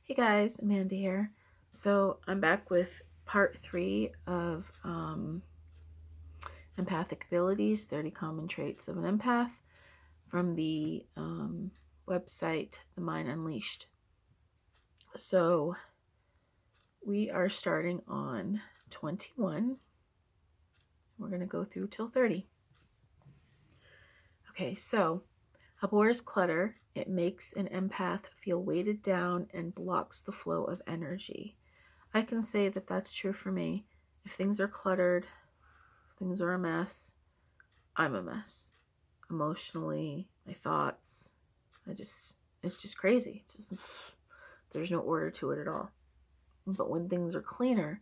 Hey guys, Amanda here. So I'm back with part 3 of Empathic Abilities, 30 Common Traits of an Empath from the website The Mind Unleashed. So we are starting on 21. We're going to go through till 30. Okay, so abhors clutter. It makes an empath feel weighted down and blocks the flow of energy. I can say that that's true for me. If things are cluttered, things are a mess, I'm a mess. Emotionally, my thoughts, it's just crazy. There's no order to it at all. But when things are cleaner,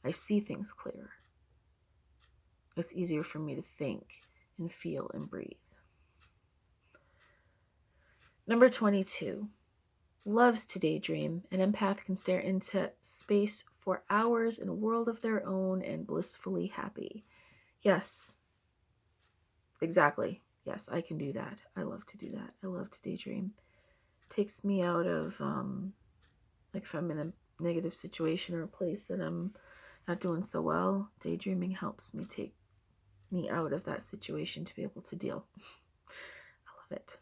I see things clearer. It's easier for me to think and feel and breathe. Number 22. Loves to daydream. An empath can stare into space for hours in a world of their own and blissfully happy. Yes, exactly. Yes, I can do that. I love to do that. I love to daydream. Takes me out of, like if I'm in a negative situation or a place that I'm not doing so well, daydreaming helps me take me out of that situation to be able to deal. I love it.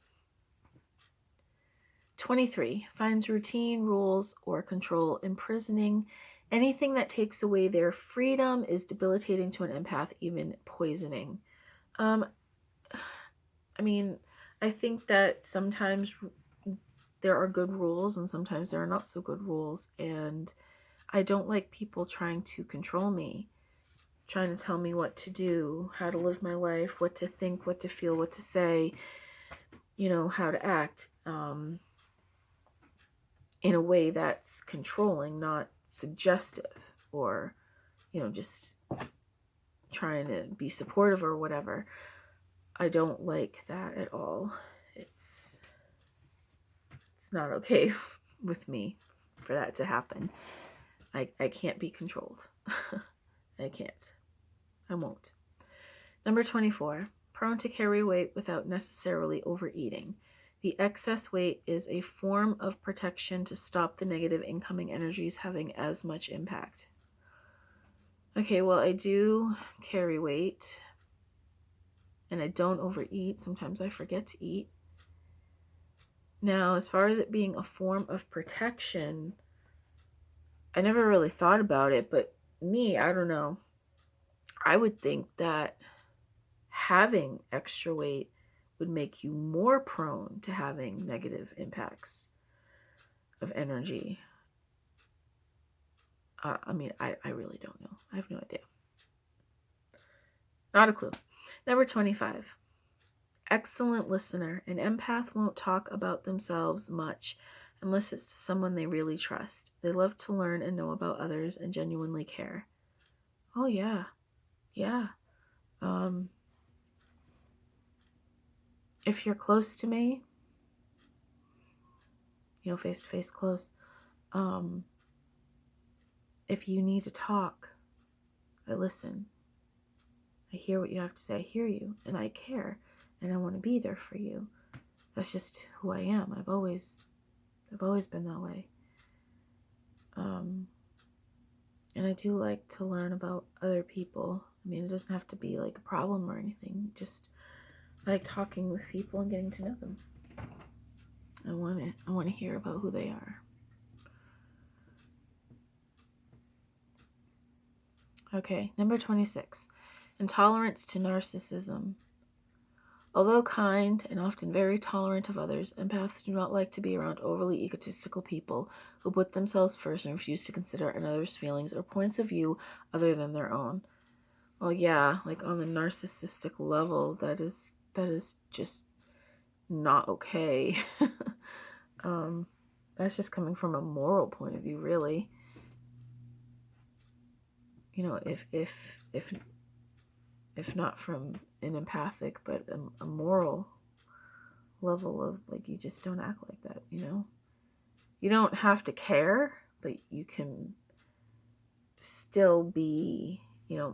23. Finds routine, rules, or control imprisoning. Anything that takes away their freedom is debilitating to an empath, even poisoning. I think that sometimes there are good rules and sometimes there are not so good rules, and I don't like people trying to control me, trying to tell me what to do, how to live my life, what to think, what to feel, what to say, how to act, in a way that's controlling, not suggestive, or just trying to be supportive or whatever. I don't like that at all. It's not okay with me for that to happen. I can't be controlled. I can't. I won't. Number 24. Prone to carry weight without necessarily overeating. The excess weight is a form of protection to stop the negative incoming energies having as much impact. Okay, well, I do carry weight and I don't overeat. Sometimes I forget to eat. Now, as far as it being a form of protection, I never really thought about it, but me, I don't know. I would think that having extra weight would make you more prone to having negative impacts of energy. I really don't know. I have no idea. Not a clue. Number 25. Excellent listener. An empath won't talk about themselves much unless it's to someone they really trust. They love to learn and know about others and genuinely care. Oh, yeah. Yeah. If you're close to me, face to face close, if you need to talk, I listen. I hear what you have to say. I hear you and I care and I want to be there for you. That's just who I am. I've always been that way. And I do like to learn about other people. It doesn't have to be like a problem or anything. Just I like talking with people and getting to know them. I want to hear about who they are. Okay, number 26. Intolerance to narcissism. Although kind and often very tolerant of others, empaths do not like to be around overly egotistical people who put themselves first and refuse to consider another's feelings or points of view other than their own. Well, yeah, like on the narcissistic level, that is just not okay. That's just coming from a moral point of view, really. If not from an empathic, but a moral level of, like, you just don't act like that, You don't have to care, but you can still be,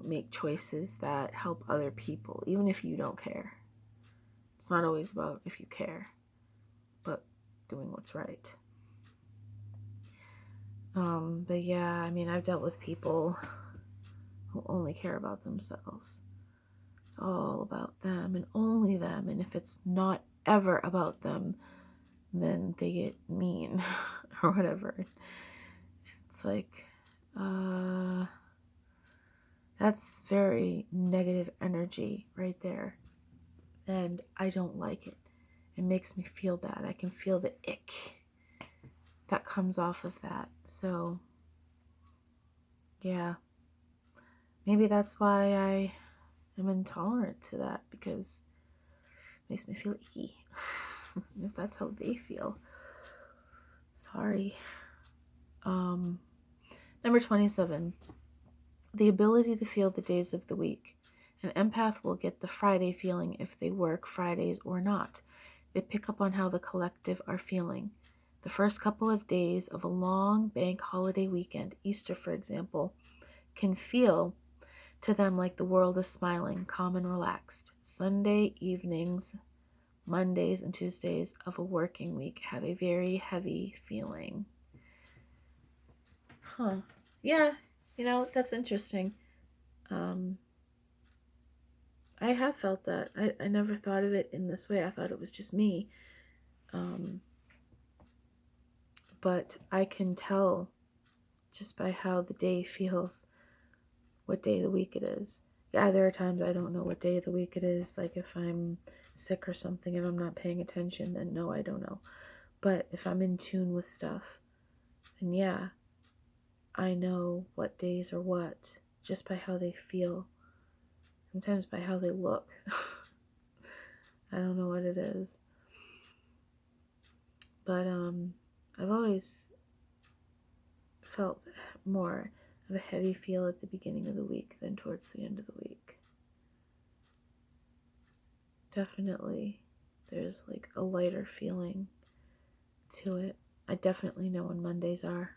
make choices that help other people, even if you don't care. It's not always about if you care, but doing what's right. But yeah, I mean, I've dealt with people who only care about themselves. It's all about them and only them. And if it's not ever about them, then they get mean or whatever. It's like, that's very negative energy right there. And I don't like it. It makes me feel bad. I can feel the ick that comes off of that. So, yeah. Maybe that's why I am intolerant to that, because it makes me feel icky. If that's how they feel. Sorry. Number 27. The ability to feel the days of the week. An empath will get the Friday feeling if they work Fridays or not. They pick up on how the collective are feeling. The first couple of days of a long bank holiday weekend, Easter for example, can feel to them like the world is smiling, calm and relaxed. Sunday evenings, Mondays and Tuesdays of a working week have a very heavy feeling. Yeah, that's interesting. I have felt that. I never thought of it in this way. I thought it was just me. But I can tell just by how the day feels what day of the week it is. Yeah, there are times I don't know what day of the week it is. Like if I'm sick or something and I'm not paying attention, then no, I don't know. But if I'm in tune with stuff, then yeah, I know what days are what just by how they feel. Sometimes by how they look. I don't know what it is. But I've always felt more of a heavy feel at the beginning of the week than towards the end of the week. Definitely there's like a lighter feeling to it. I definitely know when Mondays are,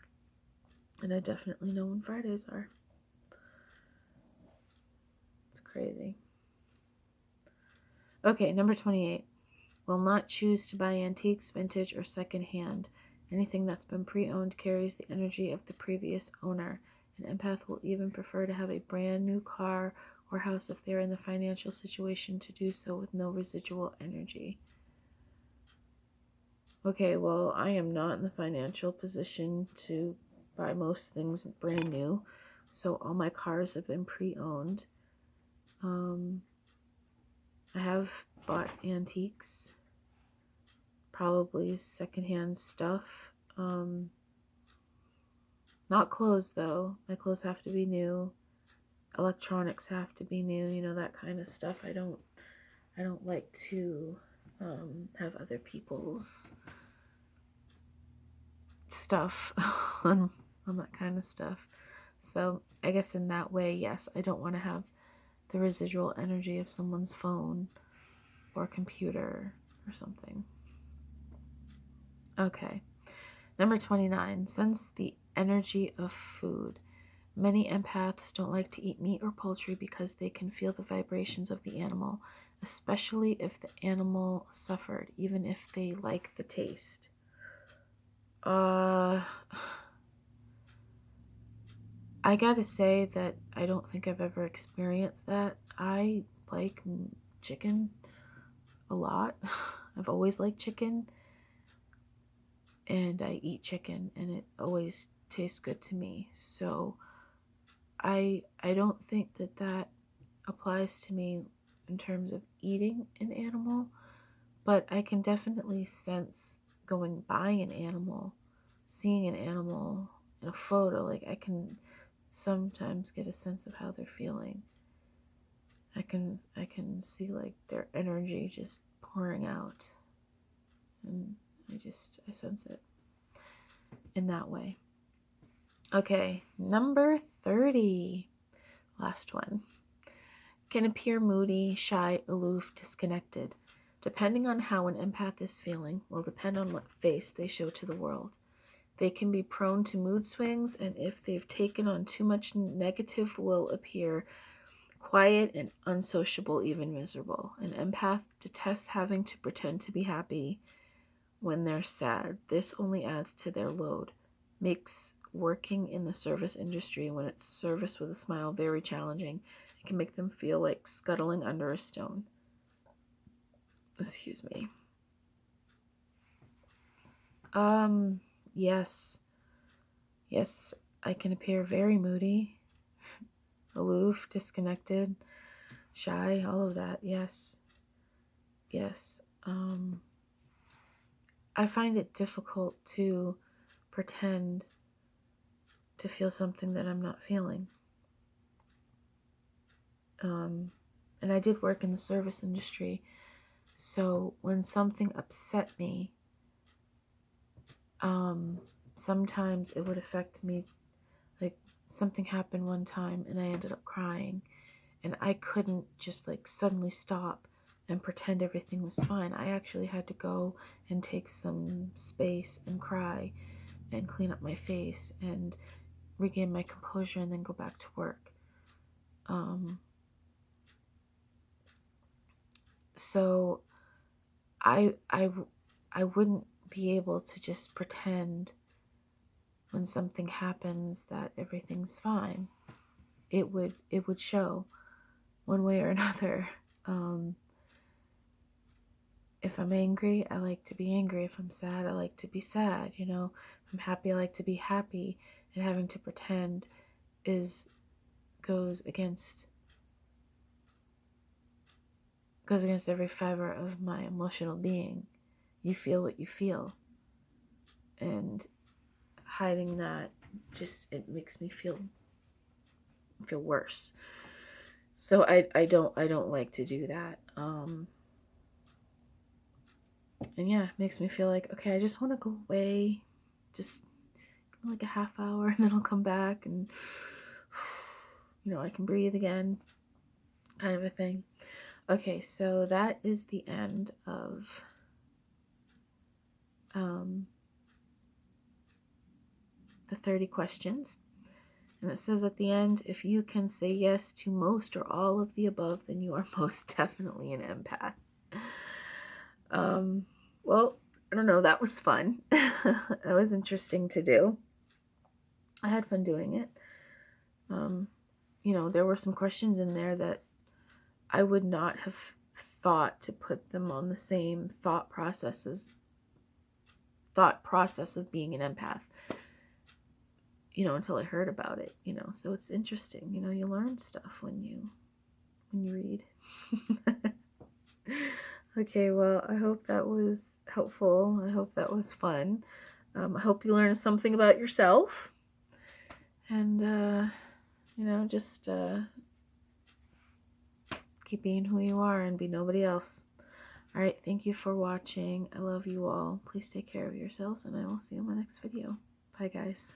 and I definitely know when Fridays are. It's crazy. Okay, number 28. Will not choose to buy antiques, vintage, or secondhand. Anything that's been pre-owned carries the energy of the previous owner. An empath will even prefer to have a brand new car or house if they're in the financial situation to do so with no residual energy. Okay, well, I am not in the financial position to buy most things brand new, so all my cars have been pre-owned. I have bought antiques, probably secondhand stuff. Not clothes though. My clothes have to be new. Electronics have to be new. That kind of stuff. I don't like to have other people's stuff on that kind of stuff. So I guess in that way, yes, I don't want to have the residual energy of someone's phone or computer or something. Okay. Number 29. Sense the energy of food. Many empaths don't like to eat meat or poultry because they can feel the vibrations of the animal, especially if the animal suffered, even if they like the taste. I gotta say that I don't think I've ever experienced that. I like chicken a lot. I've always liked chicken, and I eat chicken, and it always tastes good to me. So I don't think that applies to me in terms of eating an animal, but I can definitely sense going by an animal, seeing an animal in a photo. Like I can sometimes get a sense of how they're feeling. I can see like their energy just pouring out, and I sense it in that way. Okay, number 30, last one. Can appear moody, shy, aloof, disconnected. Depending on how an empath is feeling will depend on what face they show to the world. They can be prone to mood swings, and if they've taken on too much negative, will appear quiet and unsociable, even miserable. An empath detests having to pretend to be happy when they're sad. This only adds to their load, makes working in the service industry, when it's service with a smile, very challenging. It can make them feel like scuttling under a stone. Excuse me. Yes. Yes, I can appear very moody, aloof, disconnected, shy, all of that. Yes. Yes. I find it difficult to pretend to feel something that I'm not feeling. And I did work in the service industry, so when something upset me, sometimes it would affect me. Like, something happened one time and I ended up crying, and I couldn't just like suddenly stop and pretend everything was fine. I actually had to go and take some space and cry and clean up my face and regain my composure and then go back to work. So I wouldn't be able to just pretend when something happens that everything's fine. It would show one way or another. If I'm angry, I like to be angry. If I'm sad, I like to be sad. You know, if I'm happy, I like to be happy. And having to pretend goes against every fiber of my emotional being. You feel what you feel, and hiding that it makes me feel worse. So I don't like to do that. And yeah, it makes me feel like, okay, I just want to go away, just like a half hour, and then I'll come back and I can breathe again, kind of a thing. Okay, so that is the end of the 30 questions. And it says at the end, if you can say yes to most or all of the above, then you are most definitely an empath. Well, I don't know, that was fun. That was interesting to do. I had fun doing it. There were some questions in there that I would not have thought to put them on the same thought process of being an empath, until I heard about it, so it's interesting. You learn stuff when you read. Okay, well, I hope that was helpful. I hope that was fun. I hope you learned something about yourself, and just keep being who you are and be nobody else. All right, thank you for watching. I love you all. Please take care of yourselves, and I will see you in my next video. Bye, guys.